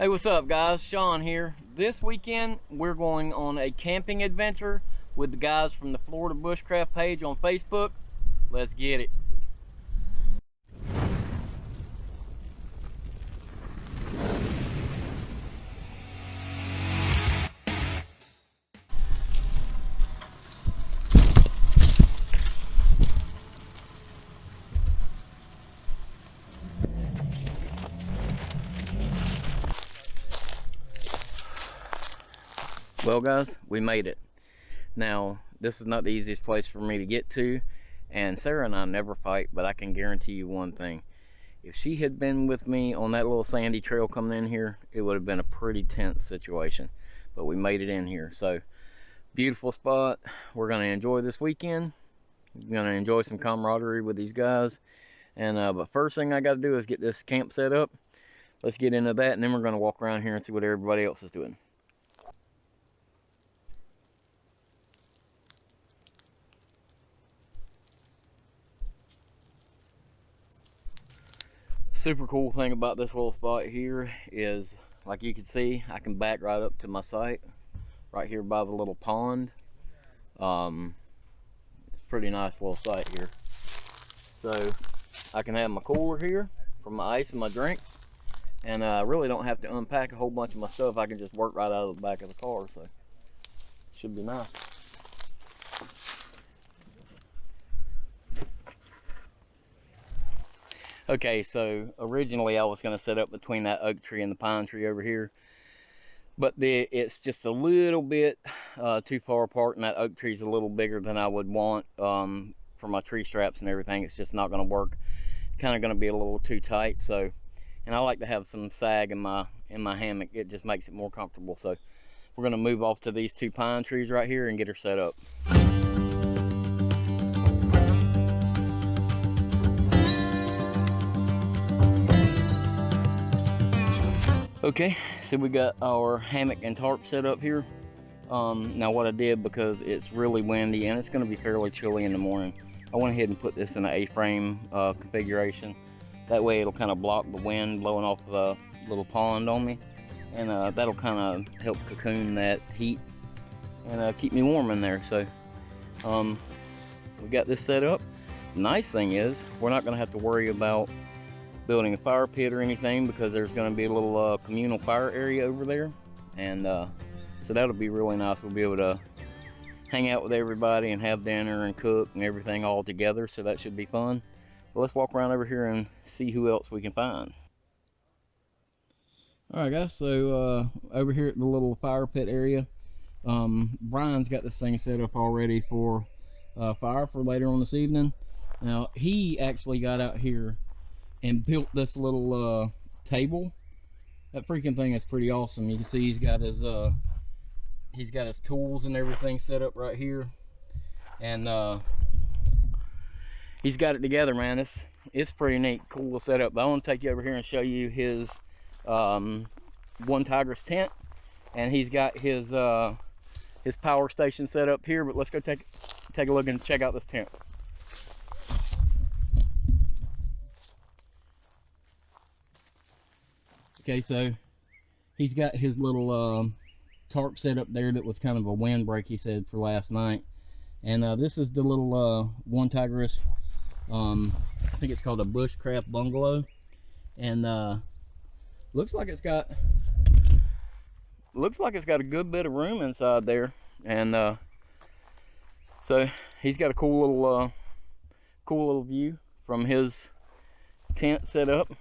Hey, what's up guys? Sean here. This weekend we're going on a camping adventure with the guys from the Florida Bushcraft page on Facebook. Let's get it. Well guys, we made it. Now, this is not the easiest place for me to get to, and Sarah and I never fight, but I can guarantee you one thing. If she had been with me on that little sandy trail coming in here, it would have been a pretty tense situation. But we made it in here. So, beautiful spot. We're going to enjoy this weekend. We're going to enjoy some camaraderie with these guys. And but first thing I got to do is get this camp set up. Let's get into that, and then we're going to walk around here and see what everybody else is doing. Super cool thing about this little spot here is, like you can see, I can back right up to my site right here by the little pond. It's a pretty nice little site here. So I can have my cooler here for my ice and my drinks, and I really don't have to unpack a whole bunch of my stuff. I can just work right out of the back of the car, so it should be nice. Okay, so originally I was going to set up between that oak tree and the pine tree over here, but it's just a little bit too far apart, and that oak tree is a little bigger than I would want for my tree straps and everything. It's just not going to work. Kind of going to be a little too tight. So, and I like to have some sag in my hammock. It just makes it more comfortable. So we're going to move off to these two pine trees right here and get her set up. Okay, so we got our hammock and tarp set up here. Now what I did, because it's really windy and it's going to be fairly chilly in the morning, I went ahead and put this in an A-frame configuration. That way it'll kind of block the wind blowing off the little pond on me, and that'll kind of help cocoon that heat and keep me warm in there. So we got this set up. The nice thing is we're not going to have to worry about building a fire pit or anything, because there's going to be a little communal fire area over there, and so that'll be really nice. We'll be able to hang out with everybody and have dinner and cook and everything all together, so that should be fun. Well, let's walk around over here and see who else we can find. Alright guys, so over here at the little fire pit area, Brian's got this thing set up already for fire for later on this evening. Now he actually got out here and built this little table. That freaking thing is pretty awesome. You can see he's got his tools and everything set up right here, and he's got it together, man. It's pretty neat, cool setup. But I want to take you over here and show you his One Tigress tent, and he's got his power station set up here. But let's go take a look and check out this tent. Okay, so he's got his little tarp set up there that was kind of a windbreak, he said, for last night. And this is the little One Tigress, I think it's called a Bushcraft bungalow. And looks like it's got a good bit of room inside there. And so he's got a cool little view from his tent set up.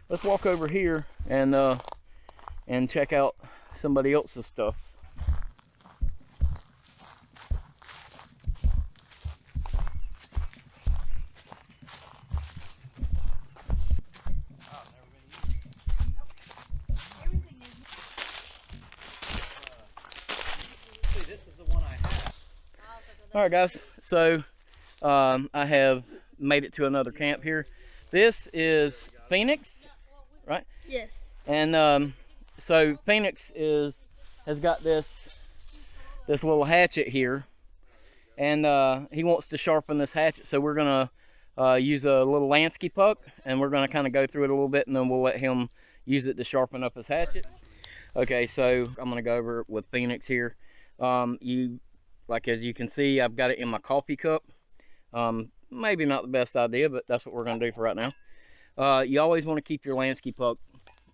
Let's walk over here and check out somebody else's stuff. Alright guys, so I have made it to another camp here. This is Phoenix, right? Yes. And so Phoenix has got this little hatchet here, and he wants to sharpen this hatchet. So we're gonna use a little Lansky puck, and we're gonna kind of go through it a little bit, and then we'll let him use it to sharpen up his hatchet. Okay, so I'm gonna go over it with Phoenix here. Like as you can see, I've got it in my coffee cup. Maybe not the best idea, but that's what we're gonna do for right now. You always want to keep your landscape hook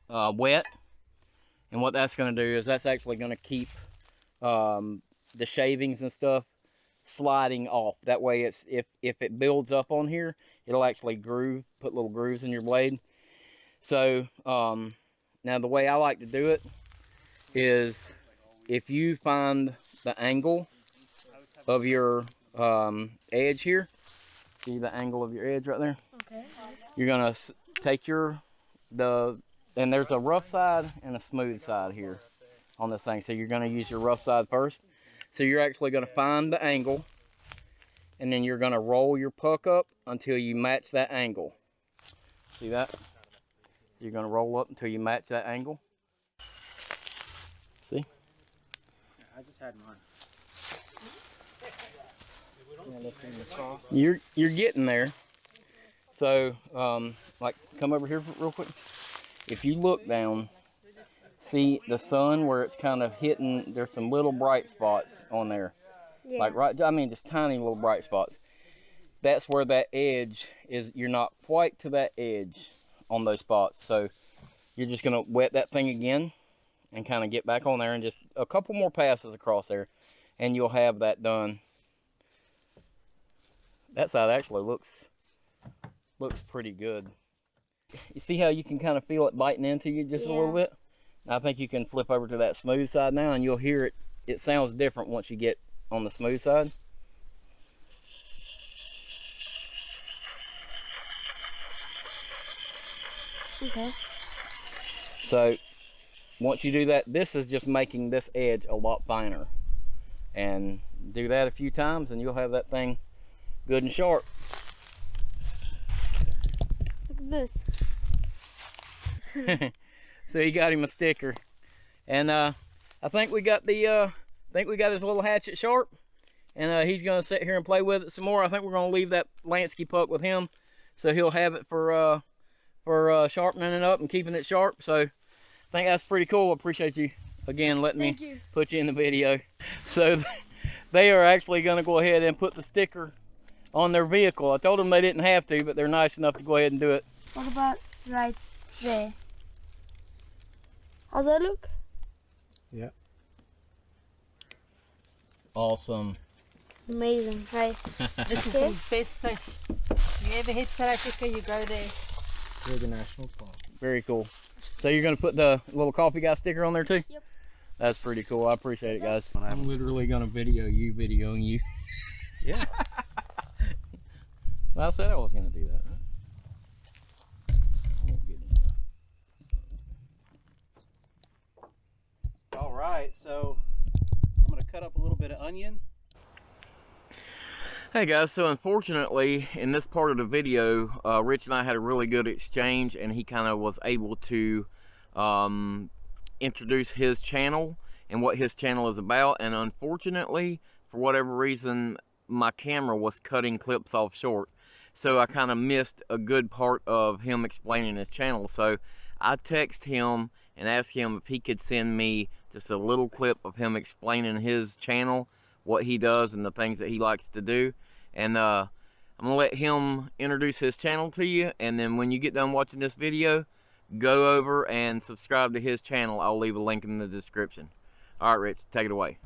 wet, and what that's gonna do is that's actually gonna keep the shavings and stuff sliding off. That way, if it builds up on here, it'll actually put little grooves in your blade. So now the way I like to do it is, if you find the angle of your edge here, see the angle of your edge right there? Okay. You're gonna take and there's a rough side and a smooth side here on this thing. So you're gonna use your rough side first. So you're actually gonna find the angle, and then you're gonna roll your puck up until you match that angle. See that? So you're gonna roll up until you match that angle. See? I just had mine. You're getting there. So like, come over here real quick. If you look down, see the sun where it's kind of hitting, there's some little bright spots on there. Yeah. Like just tiny little bright spots. That's where that edge is. You're not quite to that edge on those spots. So you're just gonna wet that thing again and kind of get back on there, and just a couple more passes across there, and you'll have that done. That side actually looks pretty good. You see how you can kind of feel it biting into you just a little bit? I think you can flip over to that smooth side now, and you'll hear it. It sounds different once you get on the smooth side. Okay. So once you do that, this is just making this edge a lot finer. And do that a few times, and you'll have that thing good and sharp. Look at this. So you got him a sticker, and I think we got his little hatchet sharp, and he's gonna sit here and play with it some more. I think we're gonna leave that Lansky puck with him, so he'll have it for sharpening it up and keeping it sharp. So I think that's pretty cool. I appreciate you again letting me put you in the video. So they are actually gonna go ahead and put the sticker on their vehicle. I told them they didn't have to, but they're nice enough to go ahead and do it. What about right there? How's that look? Yeah. Awesome. Amazing, right? This is the best place. You ever hit South Africa, you go there. We're the national park. Very cool. So you're going to put the little coffee guy sticker on there too? Yep. That's pretty cool. I appreciate it, guys. I'm literally going to videoing you. Yeah. Well, I said I was going to do that. All right, so I'm going to cut up a little bit of onion. Hey guys, so unfortunately in this part of the video, Rich and I had a really good exchange, and he kind of was able to introduce his channel and what his channel is about. And unfortunately, for whatever reason, my camera was cutting clips off short, so I kind of missed a good part of him explaining his channel. So I texted him and asked him if he could send me just a little clip of him explaining his channel, what he does and the things that he likes to do. And I'm gonna let him introduce his channel to you, and then when you get done watching this video, go over and subscribe to his channel. I'll leave a link in the description. All right, Rich, take it away.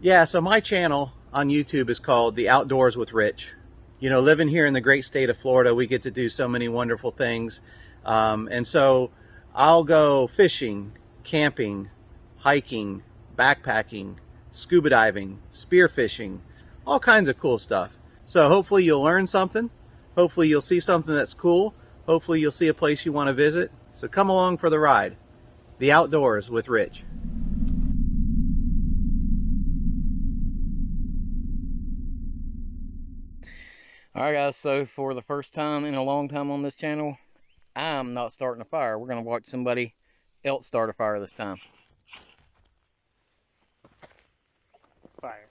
Yeah, so my channel on YouTube is called The Outdoors with Rich. You know, living here in the great state of Florida, we get to do so many wonderful things. And so I'll go fishing, camping, hiking, backpacking, scuba diving, spearfishing, all kinds of cool stuff. So hopefully you'll learn something. Hopefully you'll see something that's cool. Hopefully you'll see a place you want to visit. So come along for the ride. The Outdoors with Rich. Alright guys, so for the first time in a long time on this channel, I'm not starting a fire. We're going to watch somebody else start a fire this time. Fire.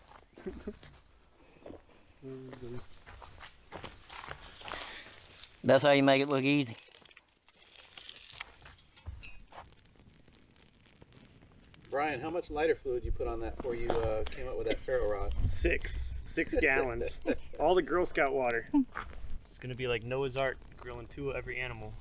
That's how you make it look easy. Brian, how much lighter fluid you put on that before you came up with that ferro rod? 6 gallons. All the Girl Scout water. It's gonna be like Noah's Ark, grilling 2 of every animal.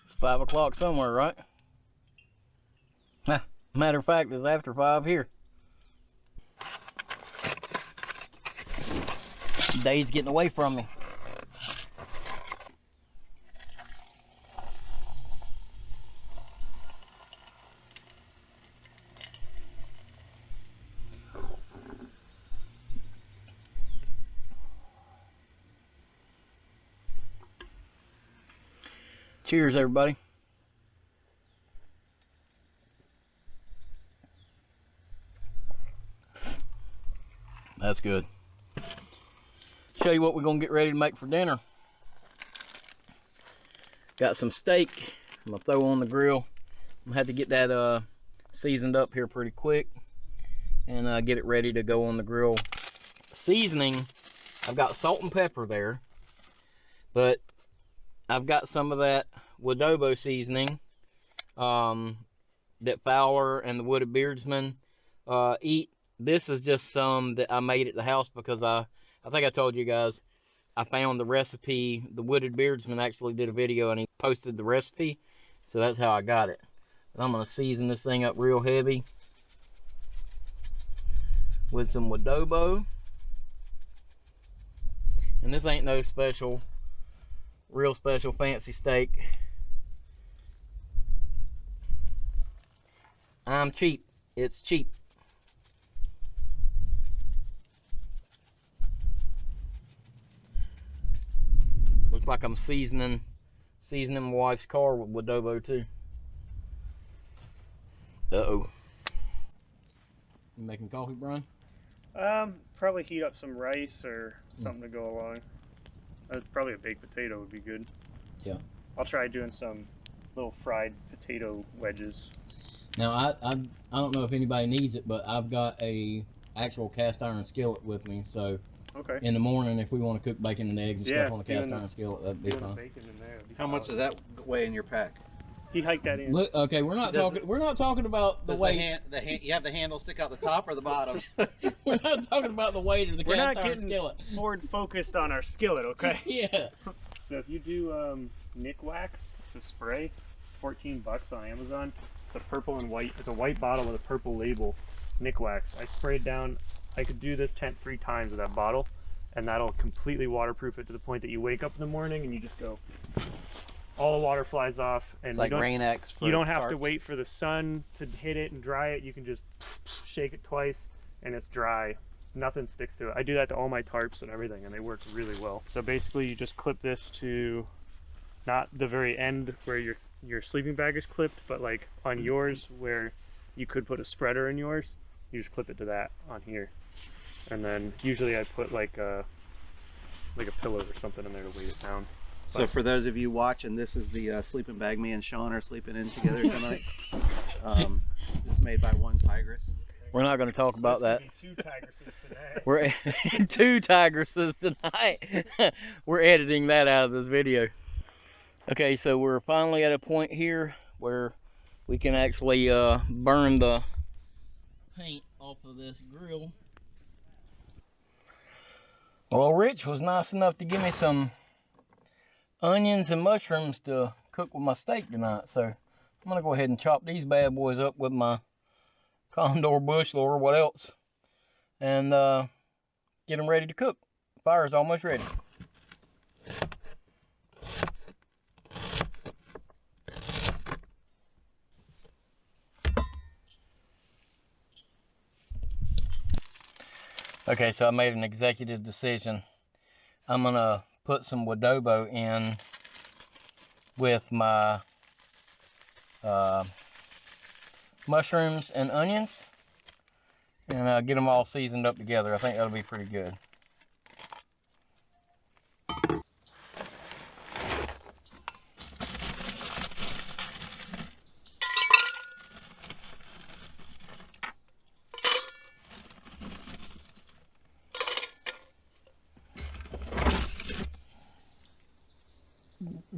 It's 5 o'clock somewhere, right? Matter of fact, it's after 5 here. Day's getting away from me. Cheers, everybody. That's good. Show you what we're gonna get ready to make for dinner. Got some steak I'm gonna throw on the grill. I'm gonna have to get that seasoned up here pretty quick and get it ready to go on the grill. Seasoning, I've got salt and pepper there, but I've got some of that Wadobo seasoning that Fowler and the Wooded Beardsman eat. This is just some that I made at the house because I think I told you guys I found the recipe. The Wooded Beardsman actually did a video and he posted the recipe, so that's how I got it. But I'm gonna season this thing up real heavy with some Wadobo, and this ain't no special, real special fancy steak. I'm cheap. It's cheap. Looks like I'm seasoning my wife's car with Wadobo too. Uh-oh. You making coffee, Brian? Probably heat up some rice or something to go along. Probably a baked potato would be good. Yeah. I'll try doing some little fried potato wedges. Now I don't know if anybody needs it, but I've got a actual cast iron skillet with me, so Okay. in the morning if we want to cook bacon and eggs and Yeah, stuff on a cast iron skillet, that'd be fine. Bacon in there, How much does that weigh in your pack? He hiked that in. Look, okay, we're not talking about the weight. You have the handle stick out the top or the bottom? We're not talking about the weight of the We're not cast iron getting skillet. forward focused on our skillet, okay? Yeah. So if you do Nick Wax to spray, $14 on Amazon. It's a purple and white. It's a white bottle with a purple label. Nick Wax. I sprayed down. I could do this tent 3 times with that bottle, and that'll completely waterproof it to the point that you wake up in the morning and you just go. All the water flies off, and It's like Rain X. you don't have to wait for the sun to hit it and dry it. You can just shake it twice, and it's dry. Nothing sticks to it. I do that to all my tarps and everything, and they work really well. So basically, you just clip this to not the very end where your sleeping bag is clipped, but like on yours where you could put a spreader in yours. You just clip it to that on here, and then usually I put like a pillow or something in there to weight it down. So for those of you watching, this is the sleeping bag me and Sean are sleeping in together tonight. It's made by one tigress. We're not going to talk about that. 2 tigresses today. We're 2 tigresses tonight. We're editing that out of this video. Okay, so we're finally at a point here where we can actually burn the paint off of this grill. Well, Rich was nice enough to give me some onions and mushrooms to cook with my steak tonight, so I'm gonna go ahead and chop these bad boys up with my Condor bush or what else, and get them ready to cook. Fire's almost ready. Okay, so I made an executive decision. I'm gonna put some Wadobo in with my mushrooms and onions, and get them all seasoned up together. I think that'll be pretty good.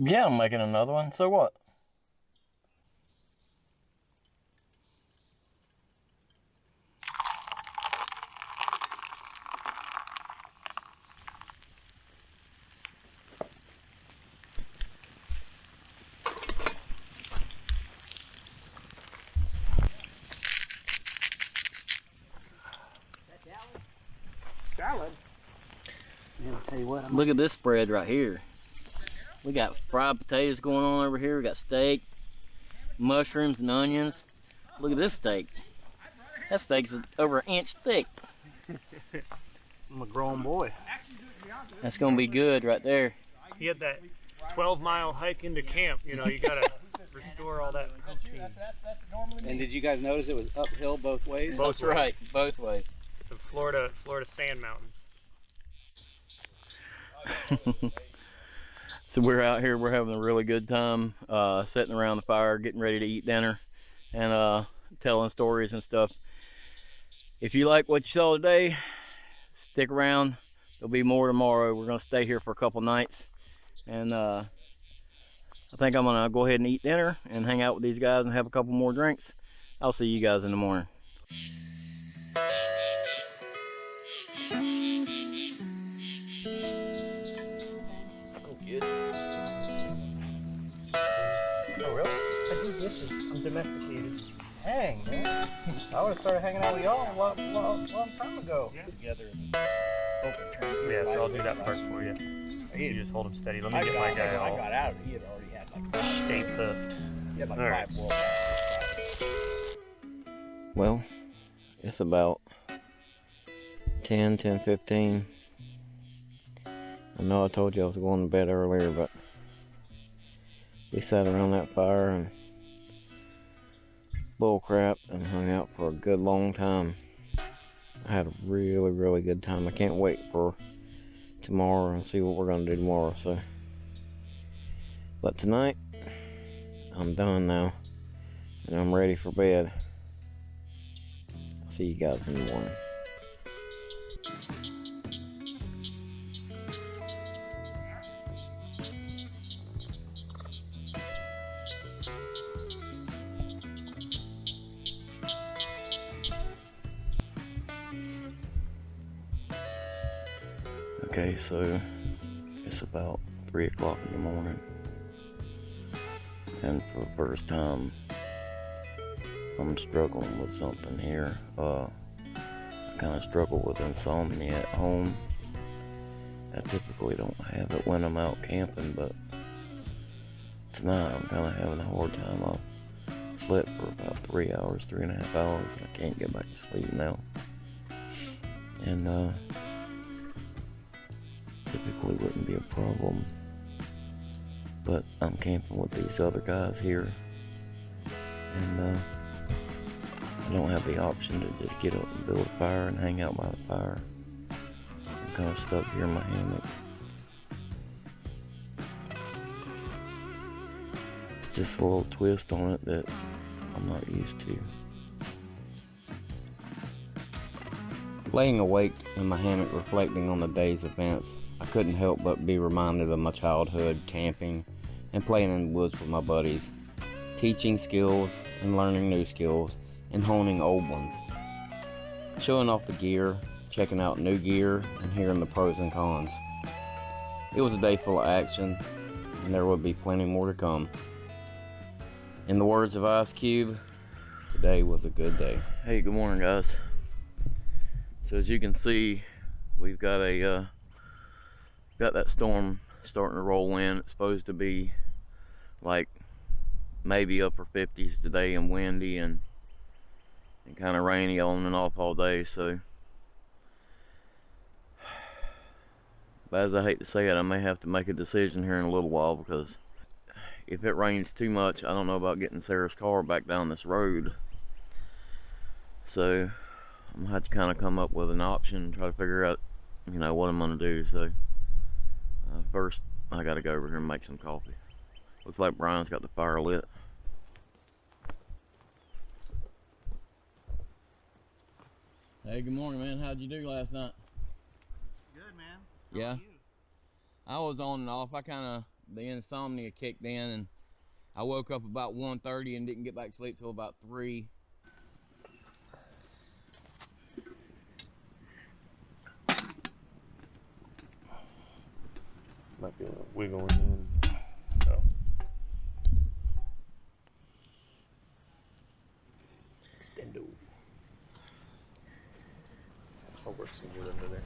Yeah, I'm making another one. So what? Salad. Yeah, I'll tell you what. Look at this spread right here. We got fried potatoes going on over here. We got steak, mushrooms, and onions. Look at this steak. That steak's over an inch thick. I'm a grown boy. That's gonna be good right there. You had that 12-mile hike into camp. You know, you gotta restore all that protein. And did you guys notice it was uphill both ways? That's right, both ways. The Florida sand mountains. So we're out here, we're having a really good time, sitting around the fire, getting ready to eat dinner, and telling stories and stuff. If you like what you saw today, stick around. There'll be more tomorrow. We're gonna stay here for a couple nights, and I think I'm gonna go ahead and eat dinner and hang out with these guys and have a couple more drinks. I'll see you guys in the morning. Oh, really? I do dishes. I'm domesticated. Dang, man. I would have started hanging out with y'all a long time ago. Yeah. Together. Yeah, so I'll do that part for you. You just hold him steady. Let me get my guy I all got out of it. He had already had like stay puffed. he had like All right. 5 wolves. Well, it's about 10:15. I know I told you I was going to bed earlier, but we sat around that fire and bullcrap and hung out for a good long time. I had a really good time. I can't wait for tomorrow and see what we're gonna do tomorrow. So, but tonight I'm done now and I'm ready for bed. I'll see you guys in the morning. Okay, so it's about 3 o'clock in the morning, and for the first time I'm struggling with something here. I kind of struggle with insomnia at home. I typically don't have it when I'm out camping, but tonight I'm kind of having a hard time. I slept for about 3 hours, 3.5 hours, and I can't get back to sleep now. And typically wouldn't be a problem, but I'm camping with these other guys here, and I don't have the option to just get up and build a fire and hang out by the fire. I'm kind of stuck here in my hammock. It's just a little twist on it that I'm not used to. Laying awake in my hammock reflecting on the day's events, I couldn't help but be reminded of my childhood camping and playing in the woods with my buddies, teaching skills and learning new skills and honing old ones, showing off the gear, checking out new gear, and hearing the pros and cons. It was a day full of action, and there would be plenty more to come. In the words of Ice Cube, today was a good day. Hey, good morning, guys. So as you can see, we've got that storm starting to roll in. It's supposed to be like maybe upper 50s today and windy and kind of rainy on and off all day. So, but as I hate to say it, I may have to make a decision here in a little while, because if it rains too much, I don't know about getting Sarah's car back down this road. So I'm gonna have to kind of come up with an option and try to figure out, you know, what I'm gonna do. So first I gotta go over here and make some coffee. Looks like Brian's got the fire lit. Hey, good morning, man. How'd you do last night? Good, man. Yeah. I was on and off. I kind of the insomnia kicked in, and I woke up about 1:30 and didn't get back to sleep till about 3. Might be a little wiggling in. Oh. Extendo. I'll work some wood under there.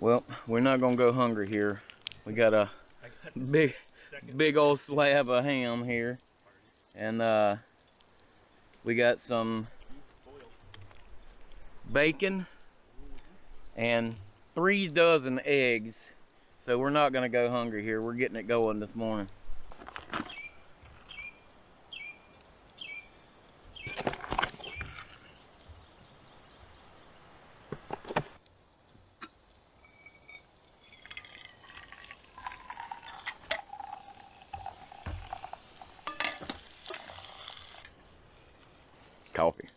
Well, we're not gonna go hungry here. We got a big old slab of ham here, and we got some bacon and 3 dozen eggs. So we're not gonna go hungry here. We're getting it going this morning. Coffee.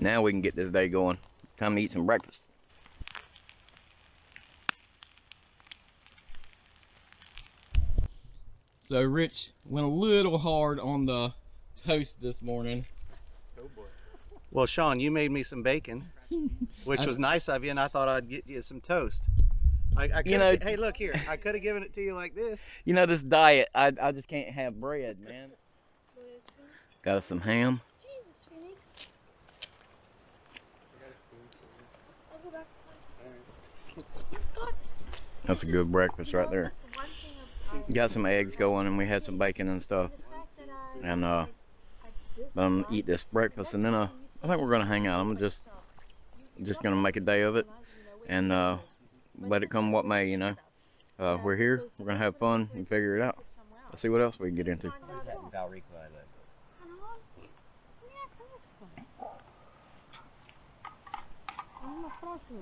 Now we can get this day going. Time to eat some breakfast. So Rich went a little hard on the toast this morning. Oh boy. Well, Sean, you made me some bacon, which was nice of you, and I thought I'd get you some toast. Hey, look here. I could have given it to you like this. You know, this diet, I just can't have bread, man. Got us some ham. Jesus, Phoenix. I'll go back. He's got. That's a good breakfast right there. That's one thing about Got some eggs going, and we had some bacon and stuff. the fact that And but I'm gonna eat this breakfast, and then I think we're gonna hang out. I'm just gonna make a day of it, and let it come what may, you know. We're here, we're gonna have fun and figure it out. Let's see what else we can get into. Where's that in Valrico I live?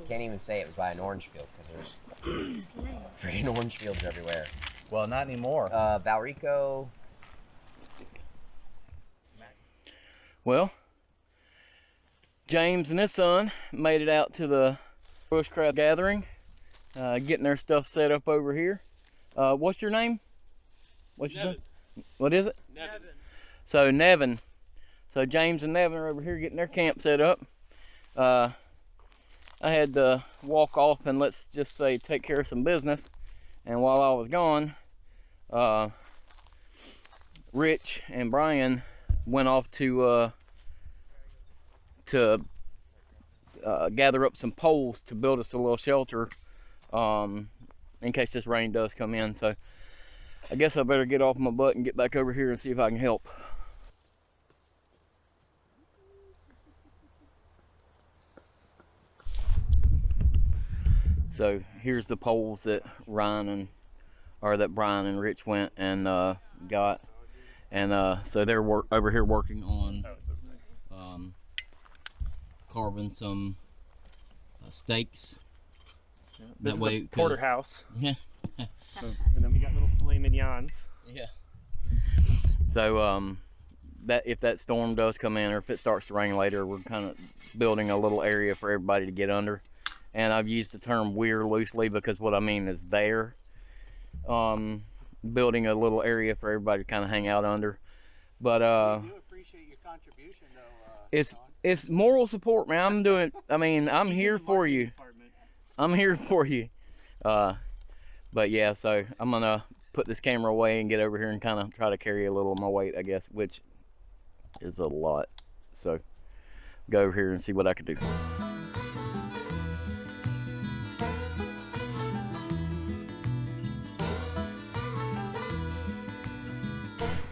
Can't even say it was by an orange field because there's freaking orange fields everywhere. Well, not anymore. Valrico. Well, James and his son made it out to the Bushcraft gathering, getting their stuff set up over here. What's your name? What's your name? What is it? Nevin. So Nevin. So James and Nevin are over here getting their camp set up. I had to walk off and, let's just say, take care of some business. And while I was gone, Rich and Brian went off to gather up some poles to build us a little shelter in case this rain does come in. So I guess I better get off my butt and get back over here and see if I can help. So here's the poles that Brian and Rich went and got, and so they're over here working on carving some stakes. This That is way, a porterhouse. Yeah. And then we got little filet mignons. Yeah. So that if that storm does come in, or if it starts to rain later, we're kind of building a little area for everybody to get under. And I've used the term weir loosely because what I mean is building a little area for everybody to kind of hang out under. But I do appreciate your contribution, though. it's moral support, man. I'm here for you. I'm here for you. But yeah, so I'm gonna put this camera away and get over here and kind of try to carry a little of my weight, I guess, which is a lot. So go over here and see what I can do.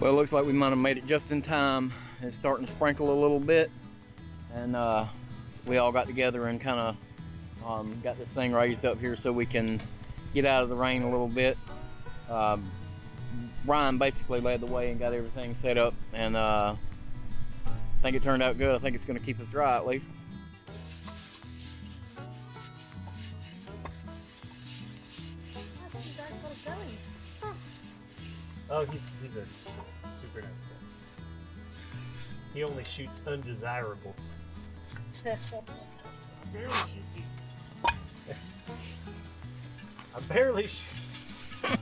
Well, it looks like we might have made it just in time. It's starting to sprinkle a little bit, and we all got together and kind of got this thing raised up here so we can get out of the rain a little bit. Ryan basically led the way and got everything set up, and I think it turned out good. I think it's going to keep us dry at least. Oh, he's a super nice guy. He only shoots undesirables. Barely shoot these. I barely shoot.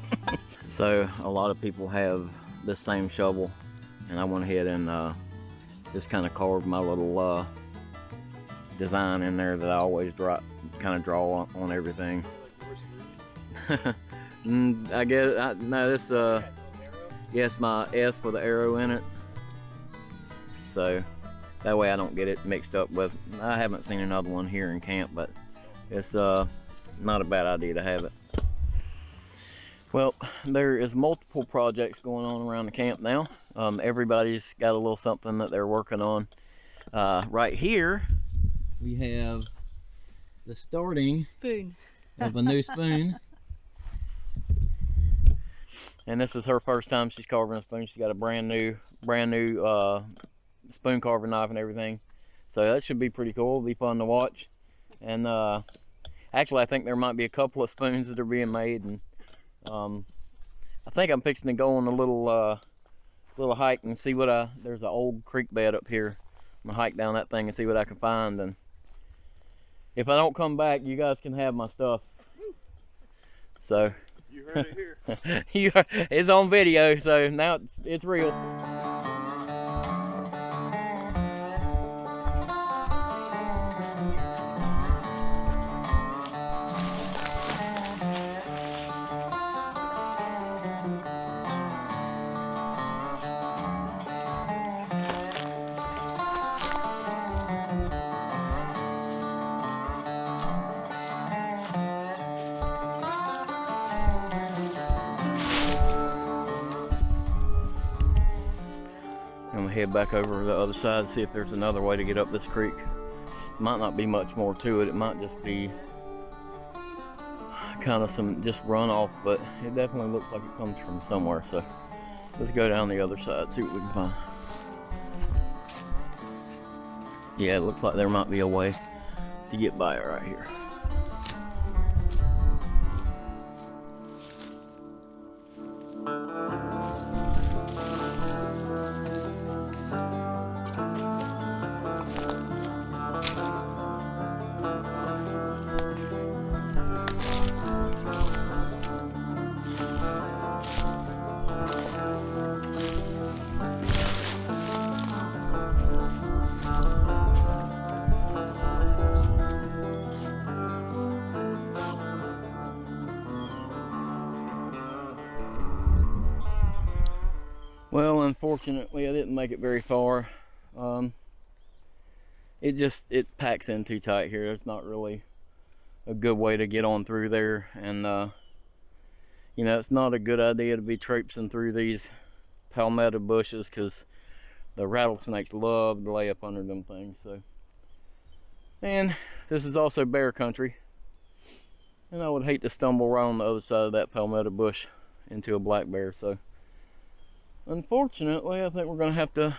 So a lot of people have this same shovel, and I went ahead and just kind of carved my little design in there that I always draw on everything. I guess no, this yes, my S with the arrow in it, so that way I don't get it mixed up with. I haven't seen another one here in camp, but it's not a bad idea to have it. Well, there is multiple projects going on around the camp now. Everybody's got a little something that they're working on. Right here we have the starting Spoon. of a new spoon. And this is her first time she's carving a spoon. She's got a brand new spoon carving knife and everything. So that should be pretty cool. It'll be fun to watch. And actually I think there might be a couple of spoons that are being made, and I think I'm fixing to go on a little hike and see what there's an old creek bed up here. I'm gonna hike down that thing and see what I can find, and if I don't come back, you guys can have my stuff. So You heard it here. It's on video, so now it's real. I'm gonna head back over to the other side, see if there's another way to get up this creek. Might not be much more to it. It might just be kind of some just runoff, but it definitely looks like it comes from somewhere. So let's go down the other side, see what we can find. Yeah, it looks like there might be a way to get by it right here. Well, unfortunately, I didn't make it very far. It packs in too tight here. It's not really a good way to get on through there, and you know, it's not a good idea to be traipsing through these palmetto bushes, because the rattlesnakes love to lay up under them things. So, and this is also bear country, and I would hate to stumble right on the other side of that palmetto bush into a black bear. So unfortunately, I think we're gonna have to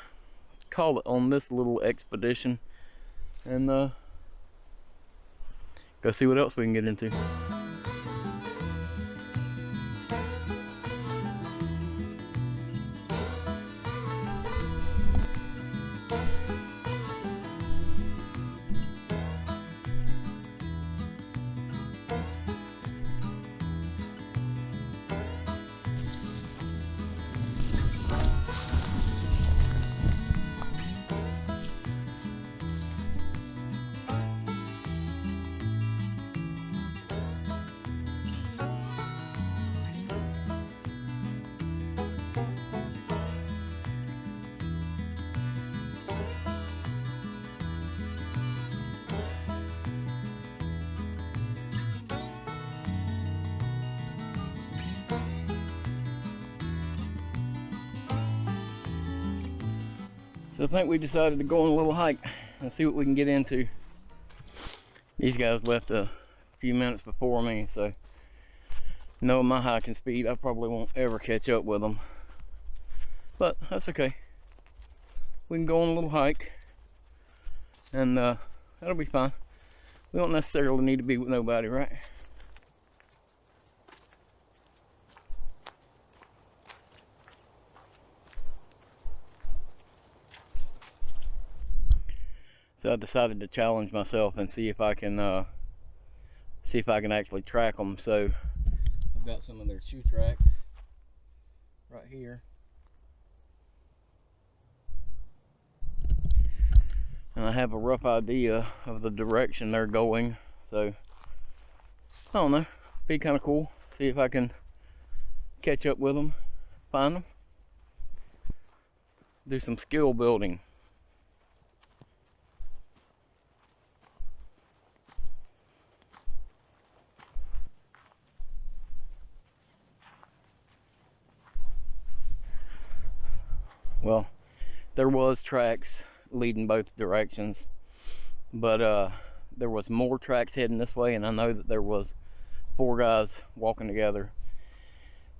call it on this little expedition and go see what else we can get into. So I think we decided to go on a little hike and see what we can get into. These guys left a few minutes before me, so knowing my hiking speed, I probably won't ever catch up with them. But that's okay. We can go on a little hike, and that'll be fine. We don't necessarily need to be with nobody, right? So I decided to challenge myself and see if I can actually track them. So I've got some of their shoe tracks right here. And I have a rough idea of the direction they're going. So I don't know, be kind of cool. See if I can catch up with them, find them, do some skill building. Well, there was tracks leading both directions, but there was more tracks heading this way, and I know that there was 4 guys walking together.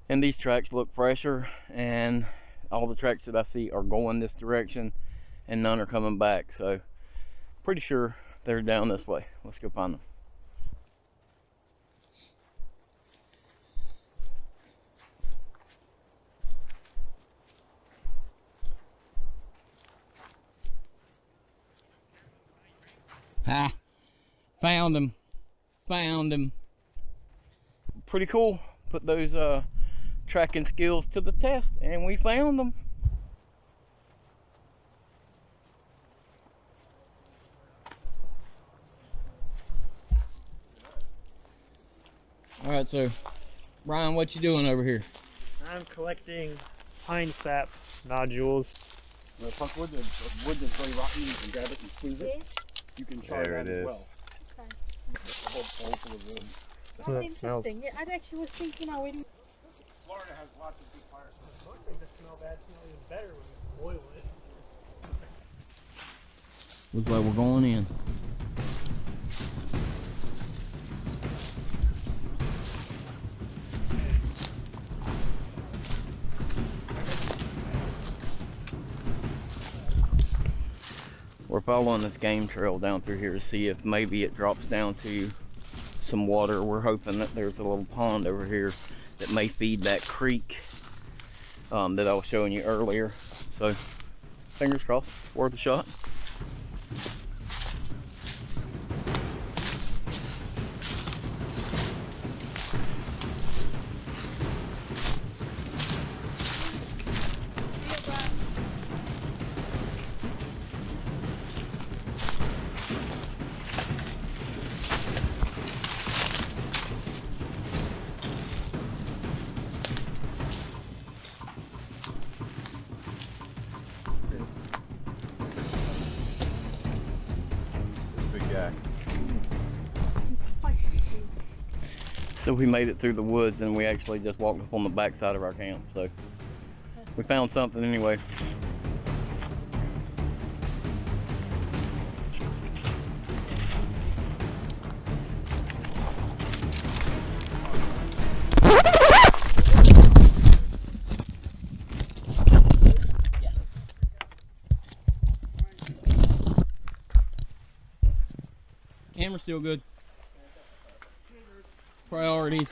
And these tracks look fresher, and all the tracks that I see are going this direction, and none are coming back. So pretty sure they're down this way. Let's go find them. Ah, found him. Found him. Pretty cool. Put those tracking skills to the test, and we found them. All right, so Ryan, what you doing over here? I'm collecting pine sap nodules. The wood that's very rotten, you can grab it and squeeze it. Yes. You can try There that it as is. well. Okay. The whole bowl full of wood. That's That smells- interesting. Yeah, I actually was thinking I would. Florida has lots of big fires. Most things that smell bad smell even better when you boil it. Looks like we're going in. We're following this game trail down through here to see if maybe it drops down to some water. We're hoping that there's a little pond over here that may feed that creek that I was showing you earlier. So fingers crossed, worth a shot. Big guy. So we made it through the woods, and we actually just walked up on the back side of our camp. So we found something anyway. Camera's still good. Priorities.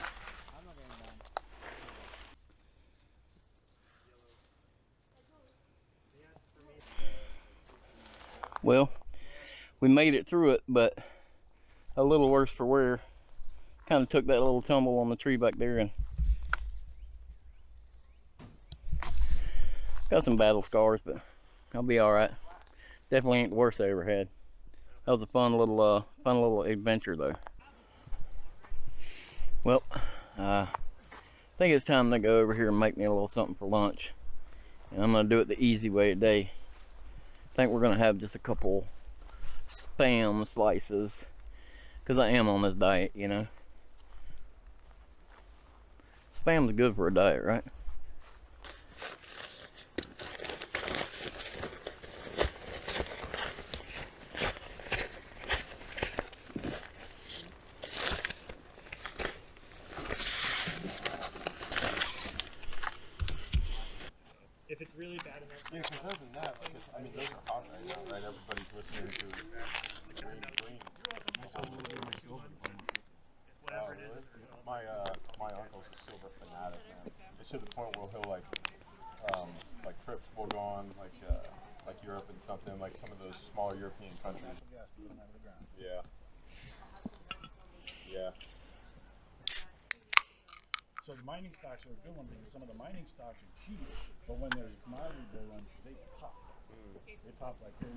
Well, we made it through it, but a little worse for wear. Kind of took that little tumble on the tree back there and got some battle scars, but I'll be all right. Definitely ain't the worst I ever had. That was a fun little adventure though. Well, I think it's time to go over here and make me a little something for lunch. And I'm gonna do it the easy way today. I think we're gonna have just a couple Spam slices, because I am on this diet, you know. Spam's good for a diet, right? If it's really bad enough. Yeah, because other than that, like, I mean, those are hot right now, right? Everybody's listening to Green. Whatever it is. My uncle's a silver fanatic, man. It's to the point where he'll like trips will go on like like Europe and something, like some of those smaller European countries. Yeah. Yeah. So the mining stocks are a good one because some of the mining stocks are cheap, but when there's commodity bull runs, they pop. They pop like crazy.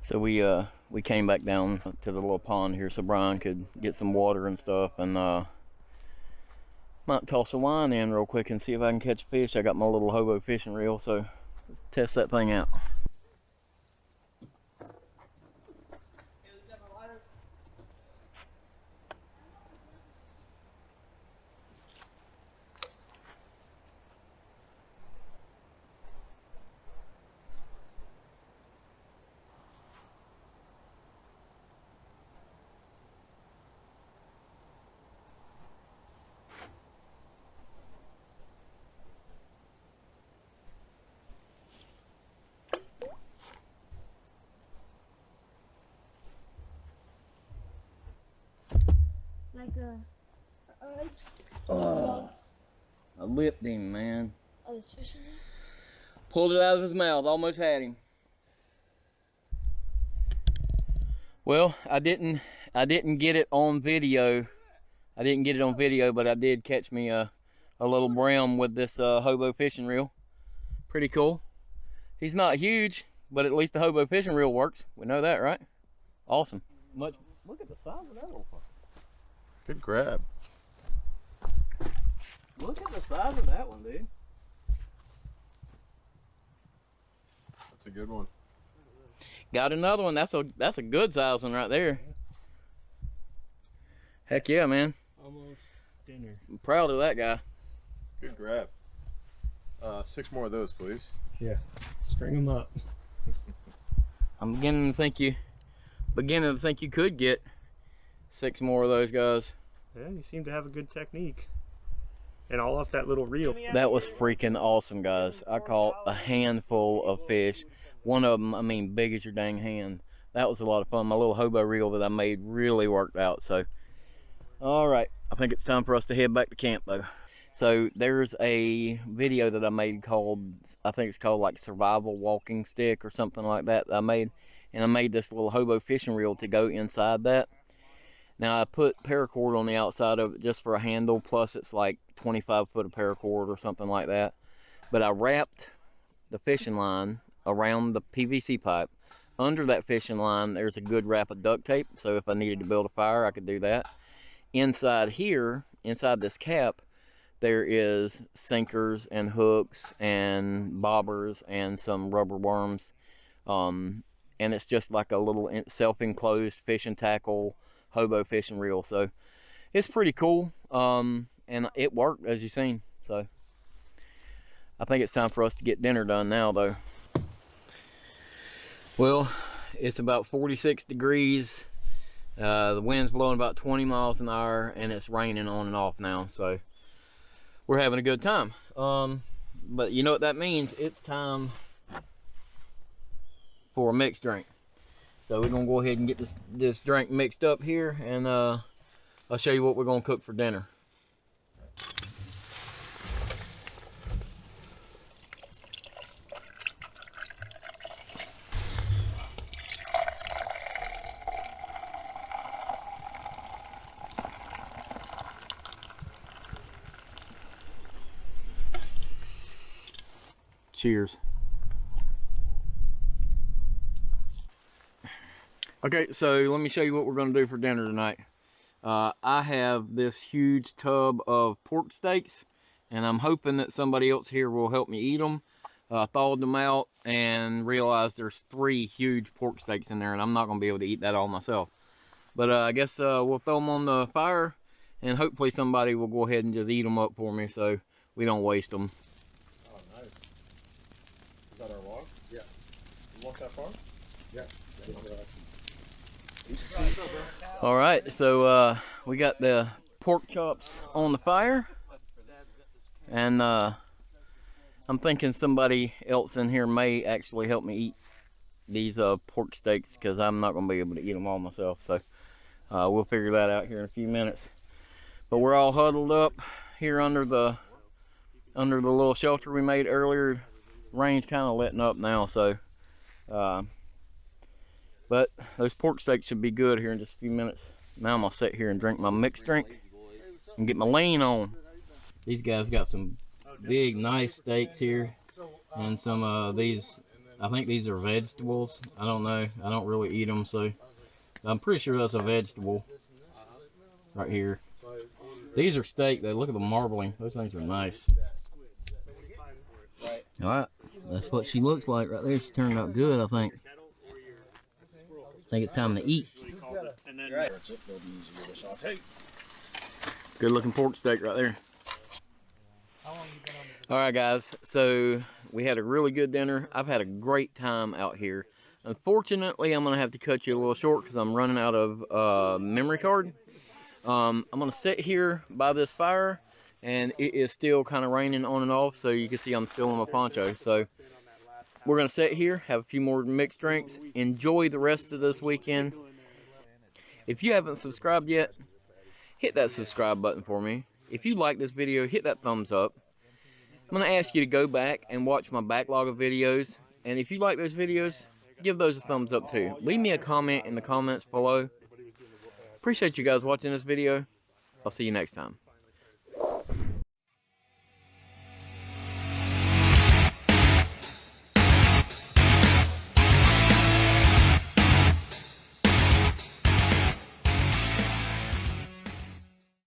So we came back down to the little pond here so Brian could get some water and stuff, and might toss a line in real quick and see if I can catch a fish. I got my little hobo fishing reel, so let's test that thing out. Like I lipped him, man. oh, this fishing rod? Pulled it out of his mouth, almost had him. Well, I didn't get it on video. I didn't get it on video, but I did catch me a little brim with this hobo fishing reel. Pretty cool. He's not huge, but at least the hobo fishing reel works. We know that, right? Awesome. Look at the size of that little fucker. Good grab. Look at the size of that one, dude. That's a good one. Got another one. That's a good size one right there. Heck yeah, man. Almost dinner. I'm proud of that guy. Good grab. 6 more of those, please. Yeah, string them up. I'm beginning to think you could get 6 more of those guys. Yeah, you seem to have a good technique. And all off that little reel. That was freaking awesome, guys. I caught a handful of fish. One of them, I mean, big as your dang hand. That was a lot of fun. My little hobo reel that I made really worked out. So, all right, I think it's time for us to head back to camp, though. So there's a video that I made called, I think it's called like Survival Walking Stick or something like that I made. And I made this little hobo fishing reel to go inside that. Now I put paracord on the outside of it just for a handle, plus it's like 25 foot of paracord or something like that. But I wrapped the fishing line around the PVC pipe. Under that fishing line there's a good wrap of duct tape, so if I needed to build a fire I could do that. Inside here, inside this cap, there is sinkers and hooks and bobbers and some rubber worms. And it's just like a little self-enclosed fishing tackle hobo fishing reel, so it's pretty cool, and it worked as you've seen. So I think it's time for us to get dinner done now, though. Well, it's about 46 degrees, the wind's blowing about 20 miles an hour, and it's raining on and off now, so we're having a good time. But you know what that means? It's time for a mixed drink. So we're gonna go ahead and get this drink mixed up here, and I'll show you what we're gonna cook for dinner. Cheers. Okay, so let me show you what we're going to do for dinner tonight. I have this huge tub of pork steaks, and I'm hoping that somebody else here will help me eat them. Thawed them out and realized there's 3 huge pork steaks in there, and I'm not going to be able to eat that all myself. But I guess we'll throw them on the fire, and hopefully somebody will go ahead and just eat them up for me so we don't waste them. Oh, nice. Is that our log? Yeah. You walk that far? Yeah. All right, so we got the pork chops on the fire, and I'm thinking somebody else in here may actually help me eat these pork steaks, because I'm not going to be able to eat them all myself. So We'll figure that out here in a few minutes. But we're all huddled up here under the little shelter we made earlier. Rain's kind of letting up now, so but those pork steaks should be good here in just a few minutes. Now I'm gonna sit here and drink my mixed drink and get my lean on. These guys got some big nice steaks here, and some of these, I think these are vegetables. I don't know, I don't really eat them, so I'm pretty sure that's a vegetable right here. These are steak though. Look at the marbling, those things are nice. All right, that's what she looks like right there. She turned out good, I think. I think it's time to eat. Good looking pork steak right there. All right guys, so we had a really good dinner. I've had a great time out here. Unfortunately, I'm gonna have to cut you a little short because I'm running out of memory card. I'm gonna sit here by this fire, and it is still kind of raining on and off, so you can see I'm still in my poncho. So we're gonna sit here, have a few more mixed drinks, enjoy the rest of this weekend. If you haven't subscribed yet, hit that subscribe button for me. If you like this video, hit that thumbs up. I'm gonna ask you to go back and watch my backlog of videos, and if you like those videos, give those a thumbs up too. Leave me a comment in the comments below. Appreciate you guys watching this video. I'll see you next time.